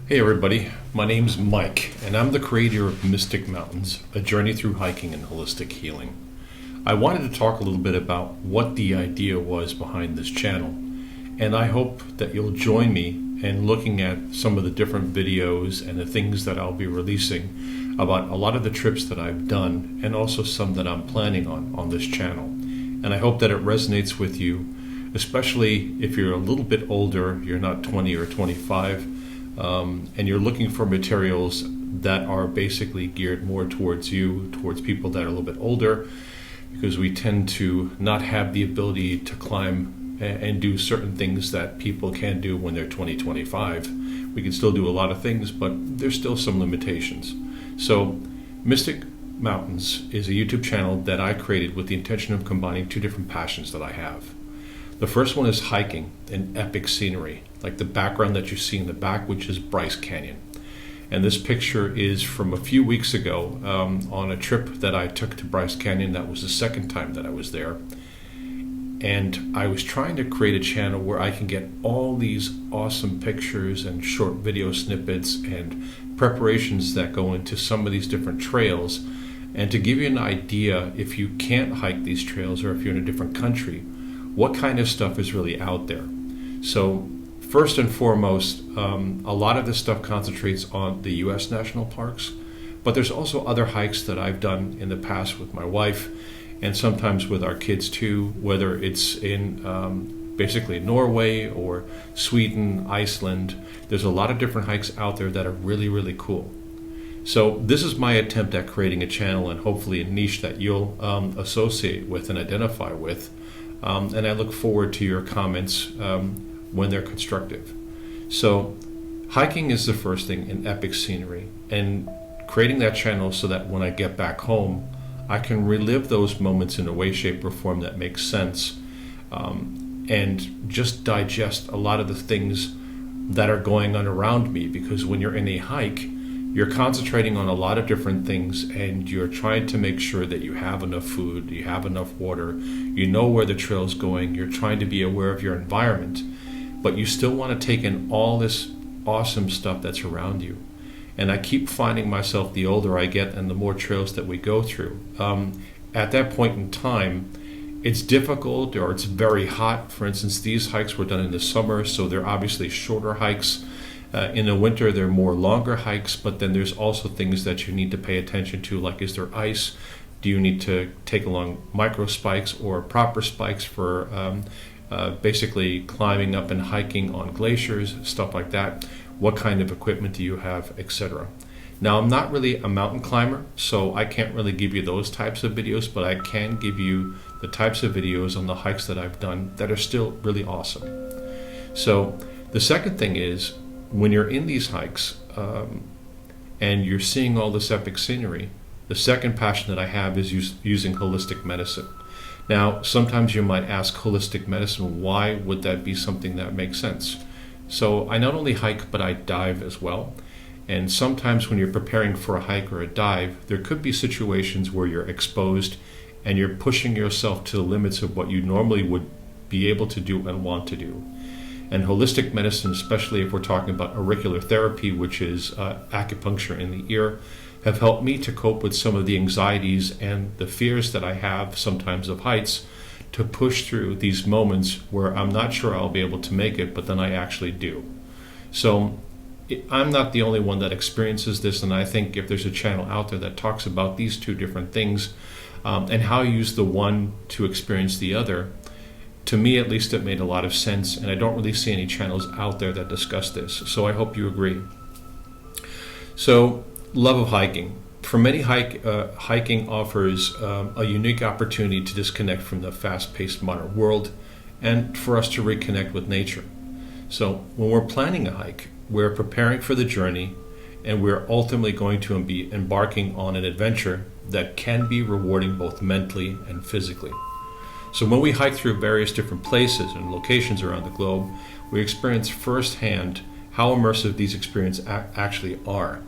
Hey everybody, my name's Mike, and I'm the creator of Mystic Mountains, a journey through hiking and holistic healing. I wanted to talk a little bit about what the idea was behind this channel, and I hope that you'll join me in looking at some of the different videos and the things that I'll be releasing about a lot of the trips that I've done, and also some that I'm planning on this channel. And I hope that it resonates with you, especially if you're a little bit older, you're not 20 or 25, and you're looking for materials that are basically geared more towards you, towards people that are a little bit older, because we tend to not have the ability to climb and do certain things that people can do when they're 20, 25. We can still do a lot of things, but there's still some limitations. So Mystic Mountains is a YouTube channel that I created with the intention of combining two different passions that I have. The first one is hiking and epic scenery, like the background that you see in the back, which is Bryce Canyon. And this picture is from a few weeks ago on a trip that I took to Bryce Canyon. That was the second time that I was there. And I was trying to create a channel where I can get all these awesome pictures and short video snippets and preparations that go into some of these different trails. And to give you an idea, if you can't hike these trails or if you're in a different country, what kind of stuff is really out there. So first and foremost, a lot of this stuff concentrates on the U.S. national parks, but there's also other hikes that I've done in the past with my wife and sometimes with our kids too, whether it's in basically Norway or Sweden, Iceland. There's a lot of different hikes out there that are really, really cool. So this is my attempt at creating a channel and hopefully a niche that you'll associate with and identify with. And I look forward to your comments when they're constructive. So hiking is the first thing in epic scenery, and creating that channel so that when I get back home, I can relive those moments in a way, shape, or form that makes sense, and just digest a lot of the things that are going on around me. Because when you're in a hike, you're concentrating on a lot of different things, and you're trying to make sure that you have enough food, you have enough water, you know where the trail's going, you're trying to be aware of your environment, but you still want to take in all this awesome stuff that's around you. And I keep finding myself, the older I get and the more trails that we go through, at that point in time, it's difficult or it's very hot. For instance, these hikes were done in the summer, so they're obviously shorter hikes. In the winter, they're more longer hikes, but then there's also things that you need to pay attention to, like is there ice? Do you need to take along micro spikes or proper spikes for basically climbing up and hiking on glaciers, stuff like that? What kind of equipment do you have, etc.? Now, I'm not really a mountain climber, so I can't really give you those types of videos, but I can give you the types of videos on the hikes that I've done that are still really awesome. So the second thing is, when you're in these hikes and you're seeing all this epic scenery, the second passion that I have is using holistic medicine. Now, sometimes you might ask, holistic medicine, why would that be something that makes sense? So I not only hike, but I dive as well. And sometimes when you're preparing for a hike or a dive, there could be situations where you're exposed and you're pushing yourself to the limits of what you normally would be able to do and want to do. And holistic medicine, especially if we're talking about auricular therapy, which is acupuncture in the ear, have helped me to cope with some of the anxieties and the fears that I have sometimes of heights, to push through these moments where I'm not sure I'll be able to make it, but then I actually do. So I'm not the only one that experiences this, and I think if there's a channel out there that talks about these two different things and how you use the one to experience the other, to me at least it made a lot of sense, and I don't really see any channels out there that discuss this, so I hope you agree. So, love of hiking. For many, hiking offers a unique opportunity to disconnect from the fast-paced modern world and for us to reconnect with nature. So when we're planning a hike, we're preparing for the journey, and we're ultimately going to be embarking on an adventure that can be rewarding both mentally and physically. So when we hike through various different places and locations around the globe, we experience firsthand how immersive these experiences actually are.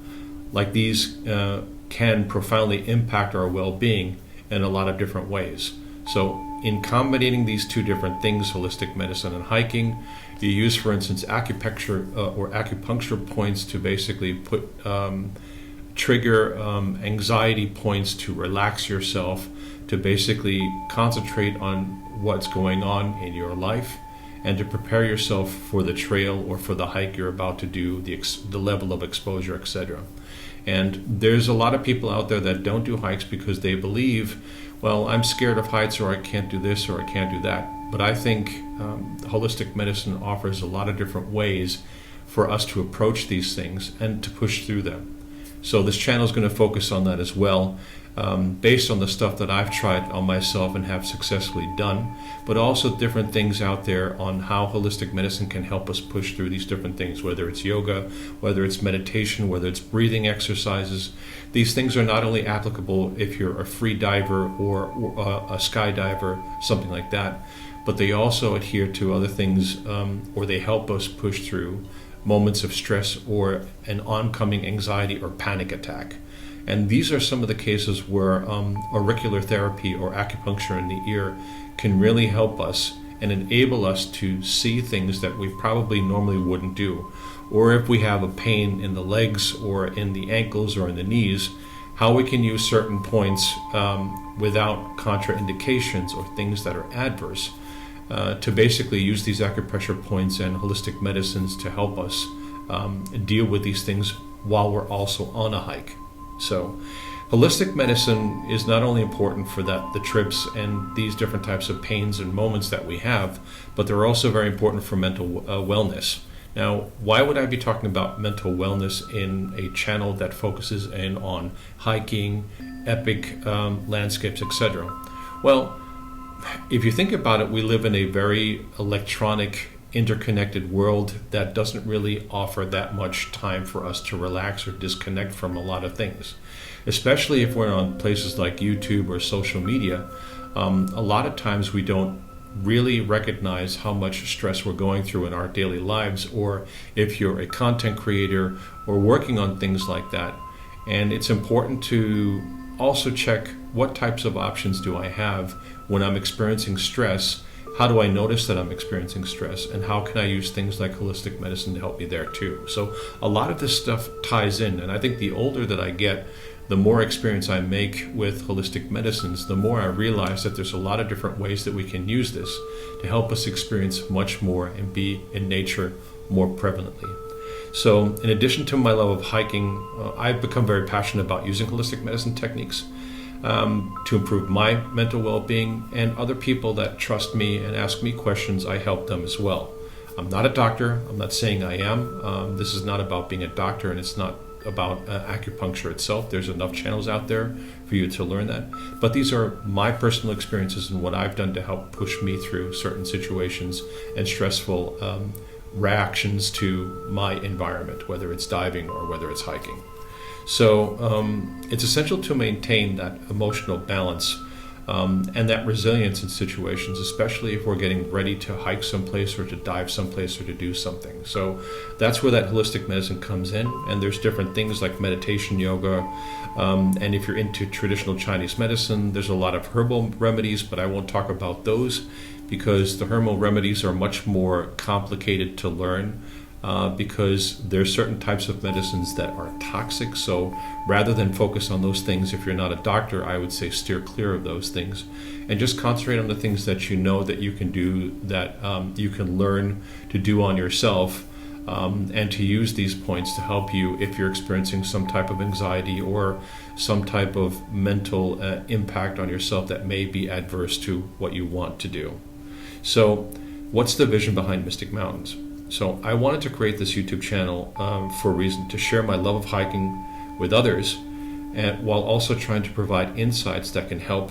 Like these can profoundly impact our well-being in a lot of different ways. So in combining these two different things, holistic medicine and hiking, You use, for instance, acupuncture points to basically trigger anxiety points to relax yourself, to basically concentrate on what's going on in your life, and to prepare yourself for the trail or for the hike you're about to do, the level of exposure, etc. And there's a lot of people out there that don't do hikes because they believe, well, I'm scared of heights, or I can't do this, or I can't do that. But I think holistic medicine offers a lot of different ways for us to approach these things and to push through them. So this channel is going to focus on that as well, based on the stuff that I've tried on myself and have successfully done, but also different things out there on how holistic medicine can help us push through these different things, whether it's yoga, whether it's meditation, whether it's breathing exercises. These things are not only applicable if you're a free diver or a skydiver, something like that, but they also adhere to other things, or they help us push through moments of stress or an oncoming anxiety or panic attack. And these are some of the cases where auricular therapy or acupuncture in the ear can really help us and enable us to see things that we probably normally wouldn't do. Or if we have a pain in the legs or in the ankles or in the knees, how we can use certain points without contraindications or things that are adverse, to basically use these acupressure points and holistic medicines to help us deal with these things while we're also on a hike. So holistic medicine is not only important for the trips and these different types of pains and moments that we have, but they're also very important for mental wellness. Now, why would I be talking about mental wellness in a channel that focuses in on hiking, epic landscapes, etc.? Well, if you think about it, we live in a very electronic, interconnected world that doesn't really offer that much time for us to relax or disconnect from a lot of things. Especially if we're on places like YouTube or social media, a lot of times we don't really recognize how much stress we're going through in our daily lives, or if you're a content creator or working on things like that. And it's important to also check what types of options do I have when I'm experiencing stress. How do I notice that I'm experiencing stress, and how can I use things like holistic medicine to help me there too? So a lot of this stuff ties in, and I think the older that I get, the more experience I make with holistic medicines, the more I realize that there's a lot of different ways that we can use this to help us experience much more and be in nature more prevalently. So in addition to my love of hiking, I've become very passionate about using holistic medicine techniques to improve my mental well-being, and other people that trust me and ask me questions, I help them as well. I'm not a doctor. I'm not saying I am. This is not about being a doctor, and it's not about acupuncture itself. There's enough channels out there for you to learn that. But these are my personal experiences and what I've done to help push me through certain situations and stressful reactions to my environment, whether it's diving or whether it's hiking. So it's essential to maintain that emotional balance and that resilience in situations, especially if we're getting ready to hike someplace or to dive someplace or to do something. So that's where that holistic medicine comes in. And there's different things like meditation, yoga, and if you're into traditional Chinese medicine, there's a lot of herbal remedies, but I won't talk about those because the herbal remedies are much more complicated to learn. Because there's certain types of medicines that are toxic. So rather than focus on those things, if you're not a doctor, I would say steer clear of those things and just concentrate on the things that you know that you can do, that you can learn to do on yourself, and to use these points to help you if you're experiencing some type of anxiety or some type of mental impact on yourself that may be adverse to what you want to do. So what's the vision behind Mystic Mountains? So I wanted to create this YouTube channel for a reason, to share my love of hiking with others, and while also trying to provide insights that can help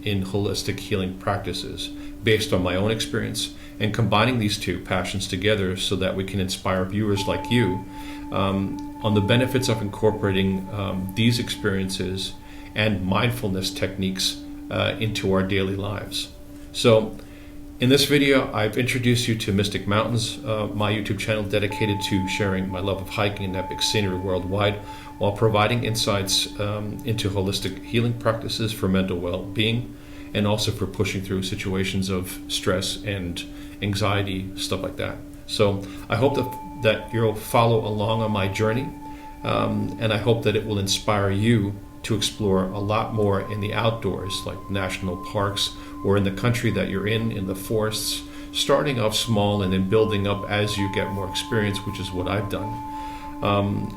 in holistic healing practices based on my own experience, and combining these two passions together so that we can inspire viewers like you on the benefits of incorporating these experiences and mindfulness techniques into our daily lives. So in this video, I've introduced you to Mystic Mountains, my YouTube channel dedicated to sharing my love of hiking and epic scenery worldwide, while providing insights into holistic healing practices for mental well-being and also for pushing through situations of stress and anxiety, stuff like that. So I hope that you'll follow along on my journey, and I hope that it will inspire you to explore a lot more in the outdoors, like national parks or in the country that you're in the forests, starting off small and then building up as you get more experience, which is what I've done.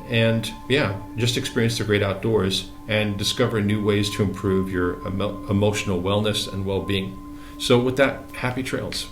And yeah, just experience the great outdoors and discover new ways to improve your emotional wellness and well-being. So with that, happy trails.